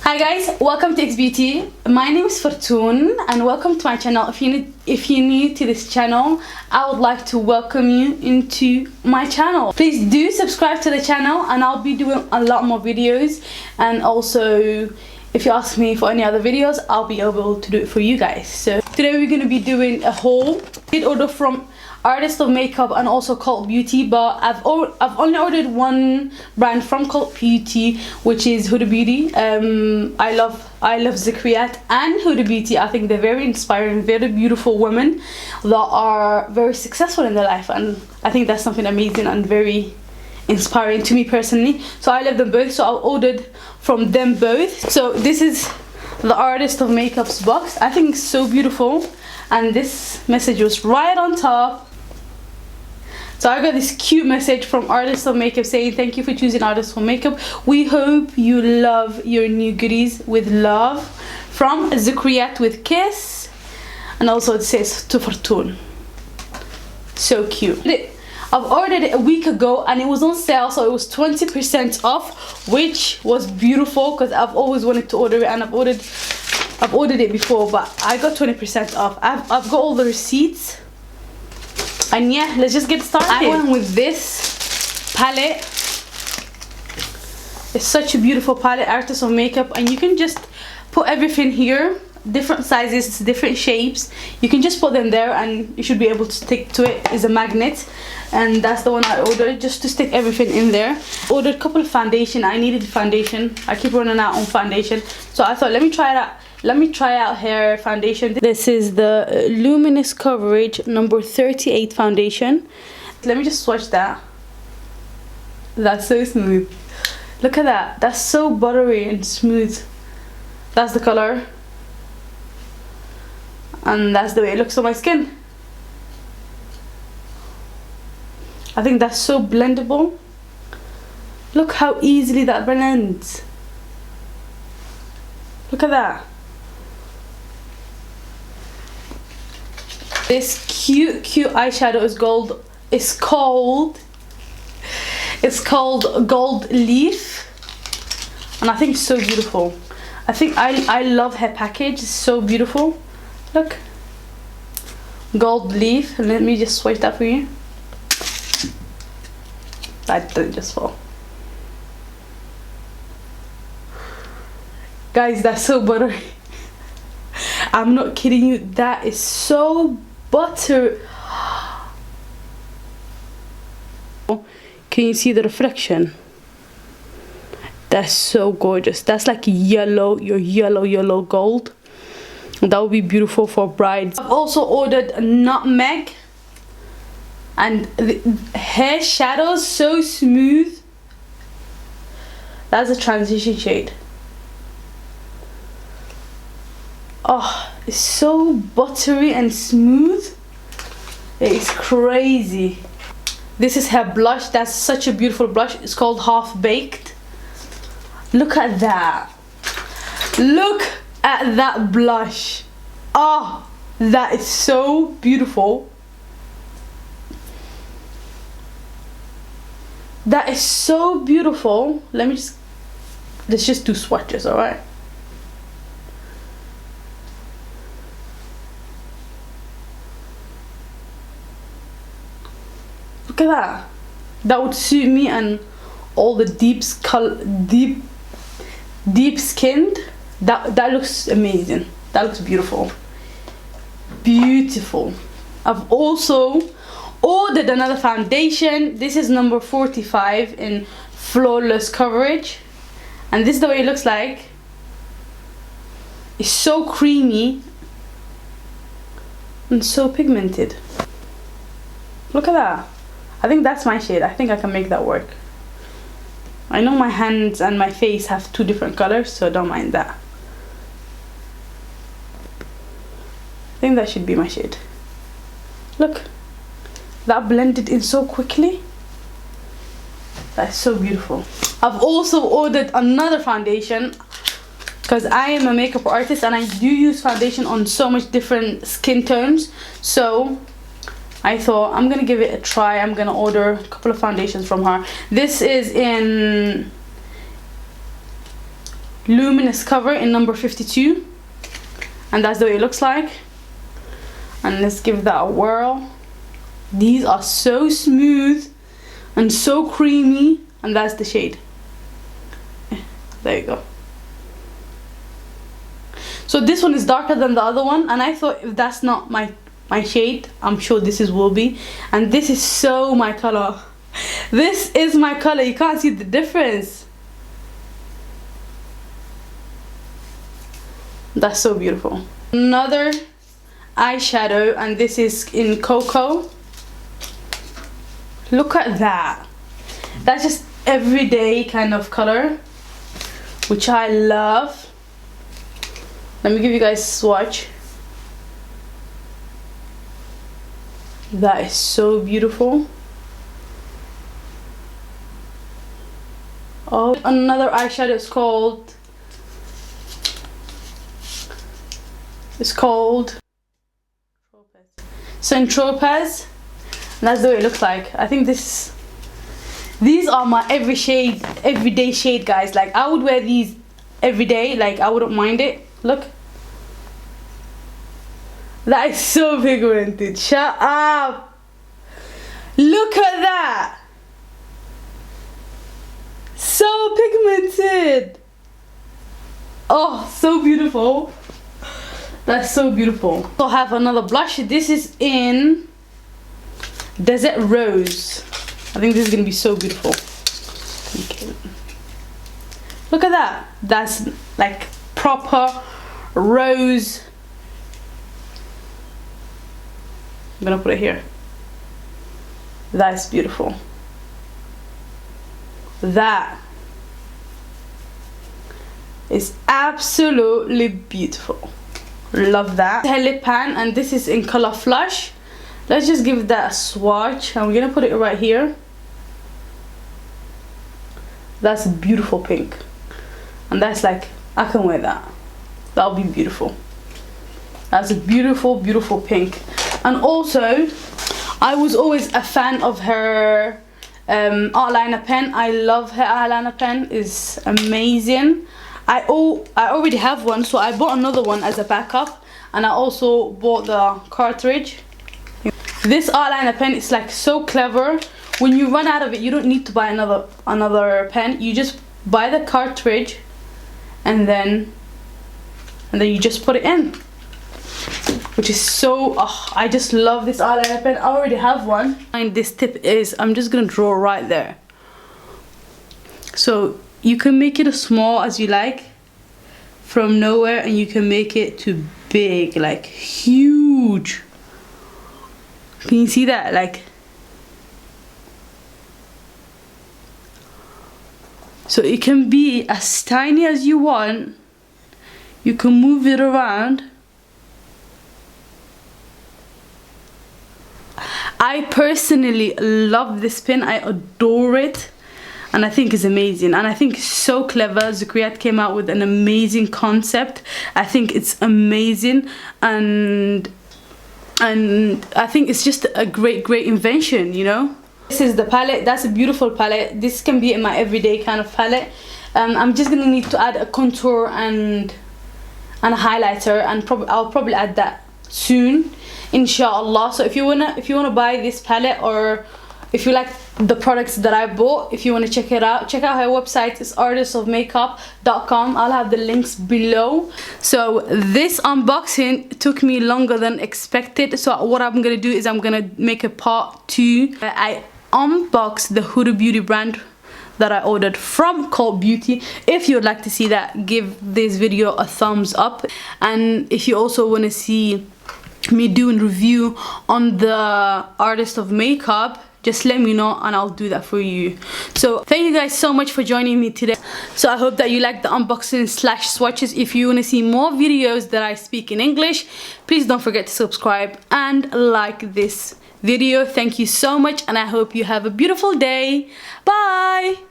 Hi guys, welcome to ikhisbeauty. My name is Fortune and welcome to my channel. If you're new to this channel, I would like to welcome you into my channel. Please do subscribe to the channel and I'll be doing a lot more videos, and also if you ask me for any other videos, I'll be able to do it for you guys. So today we're going to be doing a haul. I did order from Artist of Makeup and also Cult Beauty, but I've only ordered one brand from Cult Beauty, which is Huda Beauty. I love ZUKREAT and Huda Beauty. I think they're very inspiring, very beautiful women that are very successful in their life, and I think that's something amazing and very inspiring to me personally. So I love them both, so I ordered from them both. So this is the Artist of Makeup's box. I think it's so beautiful, and this message was right on top. So I got this cute message from Artist of Makeup saying, "Thank you for choosing Artist of Makeup. We hope you love your new goodies with love from ZUKREAT with kiss." And also it says to Fortune. So cute. I've ordered it a week ago and it was on sale, so it was 20% off, which was beautiful because I've always wanted to order it, and I've ordered it before, but I got 20% off. I've got all the receipts. And yeah, let's just get started. I went with this palette. It's such a beautiful palette, Artist of Makeup, and you can just put everything here, different sizes, different shapes. You can just put them there and you should be able to stick to it. It's a magnet, and that's the one I ordered, just to stick everything in there. Ordered a couple of foundation. I needed foundation. I keep running out on foundation, so I thought let me try it out. Let me try out hair foundation. This is the Luminous Coverage number 38 foundation. Let me just swatch that. That's so smooth. Look at that. That's so buttery and smooth. That's the color. And that's the way it looks on my skin. I think that's so blendable. Look how easily that blends. Look at that. This cute eyeshadow is gold. It's called Gold Leaf, and I think it's so beautiful. I think I love her package. It's so beautiful. Look, Gold Leaf. Let me just swatch that for you. That didn't just fall. Guys, that's so buttery. I'm not kidding you. That is so butter. Can you see the reflection? That's so gorgeous. That's like yellow, your yellow gold. That would be beautiful for brides. I've also ordered a Nutmeg, and the hair shadows so smooth. That's a transition shade. Oh, it's so buttery and smooth. It's crazy. This is her blush. That's such a beautiful blush. It's called Half Baked. Look at that. Look at that blush. Oh, that is so beautiful. That is so beautiful. Let's just do swatches, alright? Look at that. That would suit me and all the deep skinned. That looks amazing. That looks beautiful. Beautiful. I've also ordered another foundation. This is number 45 in Flawless Coverage, and this is the way it looks like. It's so creamy and so pigmented. Look at that. I think that's my shade. I think I can make that work. I know my hands and my face have two different colors, so don't mind that. I think that should be my shade. Look, that blended in so quickly. That's so beautiful. I've also ordered another foundation because I am a makeup artist and I do use foundation on so much different skin tones. So I thought I'm gonna give it a try. I'm gonna order a couple of foundations from her. This is in luminous cover in number 52, and that's the way it looks like. And let's give that a whirl. These are so smooth and so creamy, and that's the shade. There you go. So this one is darker than the other one, and I thought if that's not my shade, I'm sure this will be. And this is so my color. This is my color. You can't see the difference. That's so beautiful. Another eyeshadow, and this is in Cocoa. Look at that. That's just everyday kind of color, which I love. Let me give you guys a swatch. That is so beautiful. Oh, another eyeshadow is called Saint Tropez. And that's the way it looks like. I think these are my everyday shade, guys. Like, I would wear these every day. Like, I wouldn't mind it. Look. That is so pigmented. Shut up. Look at that. So pigmented. Oh, so beautiful. That's so beautiful. So I have another blush. This is in Desert Rose. I think this is gonna be so beautiful. Okay. Look at that. That's like proper rose. I'm gonna put it here. That's beautiful. That is absolutely beautiful. Love that. Her lip pan, and this is in color Flush. Let's just give that a swatch, and we're gonna put it right here. That's a beautiful pink, and that's like, I can wear that. That'll be beautiful. That's a beautiful, beautiful pink. And also, I was always a fan of her eyeliner pen. I love her eyeliner pen. It's amazing. I already have one, so I bought another one as a backup, and I also bought the cartridge. This eyeliner pen is like so clever. When you run out of it, you don't need to buy another pen. You just buy the cartridge, and then you just put it in, which is so, I just love this eyeliner pen. I already have one. And this tip is, I'm just gonna draw right there. So you can make it as small as you like from nowhere, and you can make it to big, like huge. Can you see that? Like, so it can be as tiny as you want. You can move it around. I personally love this pen. I adore it, and I think it's amazing, and I think it's so clever. ZUKREAT came out with an amazing concept. I think it's amazing, and I think it's just a great invention, you know. This is the palette. That's a beautiful palette. This can be in my everyday kind of palette. I'm just gonna need to add a contour and a highlighter, and I'll probably add that soon, inshallah. So if you wanna buy this palette, or if you like the products that I bought, if you want to check it out, check out her website. It's artistofmakeup.com. I'll have the links below. So this unboxing took me longer than expected, so what I'm gonna do is I'm gonna make a part 2 where I unbox the Huda Beauty brand that I ordered from Cult Beauty. If you would like to see that, give this video a thumbs up, and if you also want to see me doing review on the Artist of Makeup, just let me know and I'll do that for you. So thank you guys so much for joining me today. So I hope that you like the unboxing / swatches. If you want to see more videos that I speak in English, please don't forget to subscribe and like this video. Thank you so much, and I hope you have a beautiful day. Bye.